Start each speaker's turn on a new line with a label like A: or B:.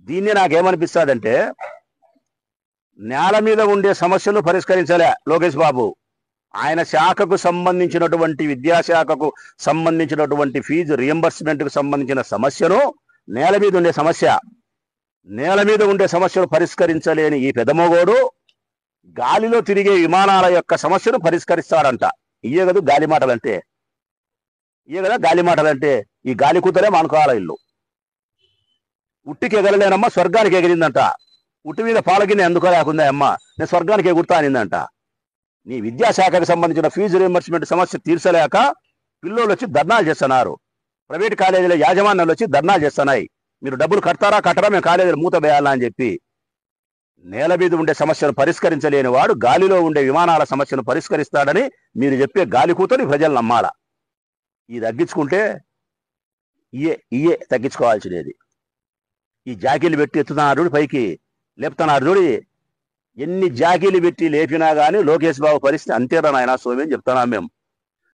A: దీన్ని నాకేమనిపిస్తాదంటే, నేల మీద ఉండే సమస్యలు పరిష్కరించలే లోకేష్ బాబు. ఆయన శాఖకు సంబంధించినటువంటి విద్యాశాఖకు సంబంధించినటువంటి ఫీజు రియంబర్స్మెంట్కు సంబంధించిన సమస్యను, నేల మీద ఉండే సమస్యను పరిష్కరించలేని ఈ పెదమోగోడు గాలిలో తిరిగే విమానాల యొక్క సమస్యను పరిష్కరిస్తాడంట. ఇయే కదా గాలి మాటలంటే. ఈ గాలి కూతలే మానుకోవాల ఇల్లు. ఉట్టికి ఎగరలేనమ్మా, స్వర్గానికి ఎగిరిందంట. ఉట్టి మీద పాలగిన్నె ఎందుకు లేకుండా అమ్మ, నేను స్వర్గానికి ఎగురుతా అనిందంట. నీ విద్యాశాఖకు సంబంధించిన ఫీజు రియంబర్స్మెంట్ సమస్య తీర్చలేక పిల్లోళ్ళు వచ్చి ధర్నాలు చేస్తున్నారు. ప్రైవేట్ కాలేజీల యాజమాన్యాలు వచ్చి ధర్నాలు చేస్తున్నాయి. మీరు డబ్బులు కట్టరా మేము కాలేజీలు మూత వేయాలా అని చెప్పి. నేల మీద ఉండే సమస్యను పరిష్కరించలేని వాడు గాలిలో ఉండే విమానాల సమస్యను పరిష్కరిస్తాడని మీరు చెప్పే గాలి కూతని ప్రజలు నమ్మాల. ఇది తగ్గించుకుంటే ఇయే తగ్గించుకోవాల్సినది. ఈ జాకీలు పెట్టి ఎత్తుతున్నారు పైకి, లేపుతున్నారు చూడి. ఎన్ని జాకీలు పెట్టి లేపినా కానీ లోకేష్ బాబు పరిస్థితి అంతేరా నాయన స్వామి అని చెప్తున్నాం మేము.